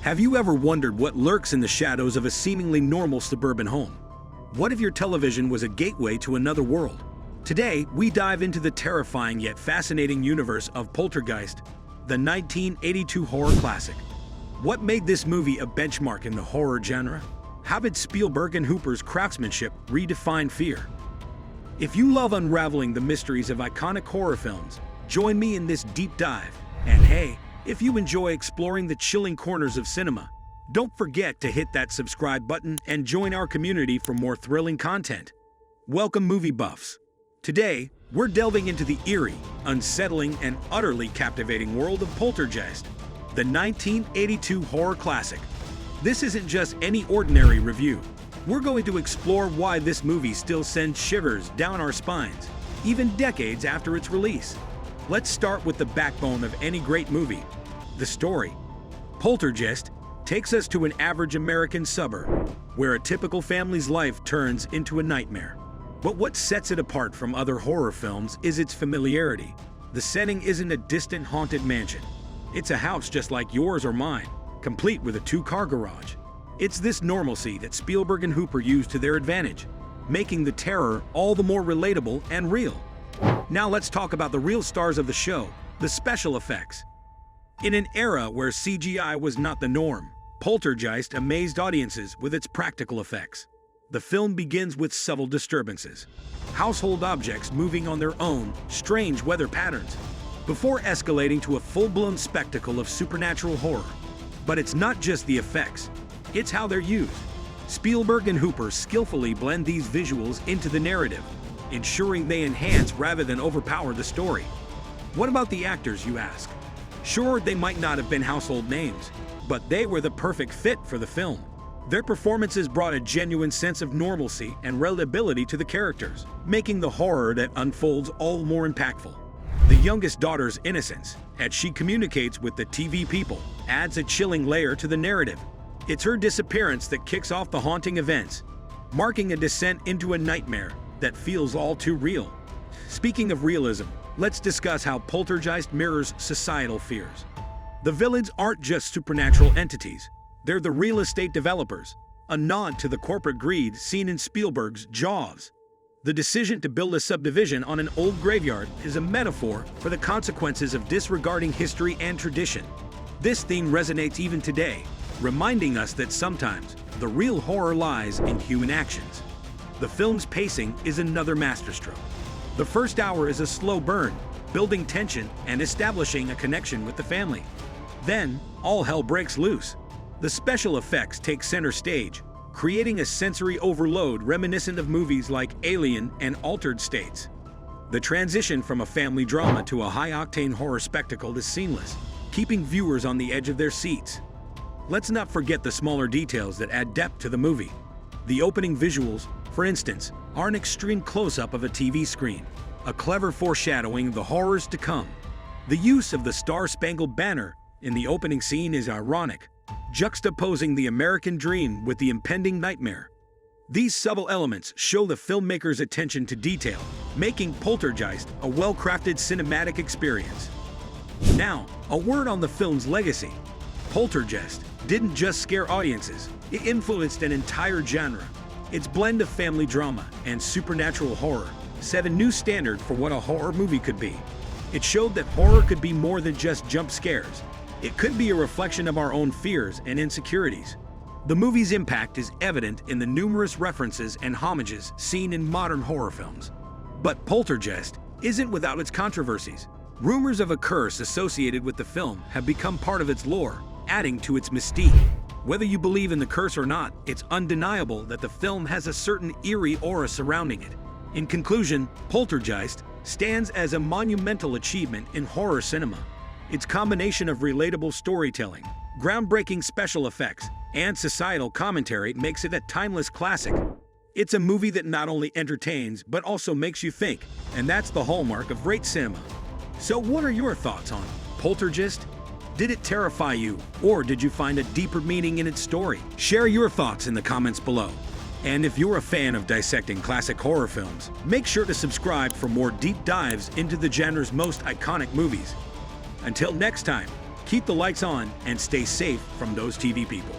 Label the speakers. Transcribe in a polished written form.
Speaker 1: Have you ever wondered what lurks in the shadows of a seemingly normal suburban home? What if your television was a gateway to another world? Today, we dive into the terrifying yet fascinating universe of Poltergeist, the 1982 horror classic. What made this movie a benchmark in the horror genre? How did Spielberg and Hooper's craftsmanship redefine fear? If you love unraveling the mysteries of iconic horror films, join me in this deep dive. And hey, if you enjoy exploring the chilling corners of cinema, don't forget to hit that subscribe button and join our community for more thrilling content. Welcome, movie buffs. Today, we're delving into the eerie, unsettling, and utterly captivating world of Poltergeist, the 1982 horror classic. This isn't just any ordinary review. We're going to explore why this movie still sends shivers down our spines, even decades after its release. Let's start with the backbone of any great movie, the story. Poltergeist takes us to an average American suburb, where a typical family's life turns into a nightmare. But what sets it apart from other horror films is its familiarity. The setting isn't a distant haunted mansion. It's a house just like yours or mine, complete with a two-car garage. It's this normalcy that Spielberg and Hooper used to their advantage, making the terror all the more relatable and real. Now let's talk about the real stars of the show, the special effects. In an era where CGI was not the norm, Poltergeist amazed audiences with its practical effects. The film begins with subtle disturbances, household objects moving on their own, strange weather patterns, before escalating to a full-blown spectacle of supernatural horror. But it's not just the effects, it's how they're used. Spielberg and Hooper skillfully blend these visuals into the narrative, ensuring they enhance rather than overpower the story. What about the actors, you ask? Sure, they might not have been household names, but they were the perfect fit for the film. Their performances brought a genuine sense of normalcy and relatability to the characters, making the horror that unfolds all the more impactful. The youngest daughter's innocence, as she communicates with the TV people, adds a chilling layer to the narrative. It's her disappearance that kicks off the haunting events, marking a descent into a nightmare that feels all too real. Speaking of realism, let's discuss how Poltergeist mirrors societal fears. The villains aren't just supernatural entities, they're the real estate developers, a nod to the corporate greed seen in Spielberg's Jaws. The decision to build a subdivision on an old graveyard is a metaphor for the consequences of disregarding history and tradition. This theme resonates even today, reminding us that sometimes the real horror lies in human actions. The film's pacing is another masterstroke. The first hour is a slow burn, building tension and establishing a connection with the family. Then, all hell breaks loose. The special effects take center stage, creating a sensory overload reminiscent of movies like Alien and Altered States. The transition from a family drama to a high-octane horror spectacle is seamless, keeping viewers on the edge of their seats. Let's not forget the smaller details that add depth to the movie. The opening visuals, for instance, are an extreme close-up of a TV screen, a clever foreshadowing of the horrors to come. The use of the Star-Spangled Banner in the opening scene is ironic, juxtaposing the American dream with the impending nightmare. These subtle elements show the filmmaker's attention to detail, making Poltergeist a well-crafted cinematic experience. Now, a word on the film's legacy. Poltergeist didn't just scare audiences, it influenced an entire genre. Its blend of family drama and supernatural horror set a new standard for what a horror movie could be. It showed that horror could be more than just jump scares. It could be a reflection of our own fears and insecurities. The movie's impact is evident in the numerous references and homages seen in modern horror films. But Poltergeist isn't without its controversies. Rumors of a curse associated with the film have become part of its lore, adding to its mystique. Whether you believe in the curse or not, it's undeniable that the film has a certain eerie aura surrounding it. In conclusion, Poltergeist stands as a monumental achievement in horror cinema. Its combination of relatable storytelling, groundbreaking special effects, and societal commentary makes it a timeless classic. It's a movie that not only entertains, but also makes you think, and that's the hallmark of great cinema. So what are your thoughts on Poltergeist? Did it terrify you, or did you find a deeper meaning in its story? Share your thoughts in the comments below. And if you're a fan of dissecting classic horror films, make sure to subscribe for more deep dives into the genre's most iconic movies. Until next time, Keep the lights on and stay safe from those TV people.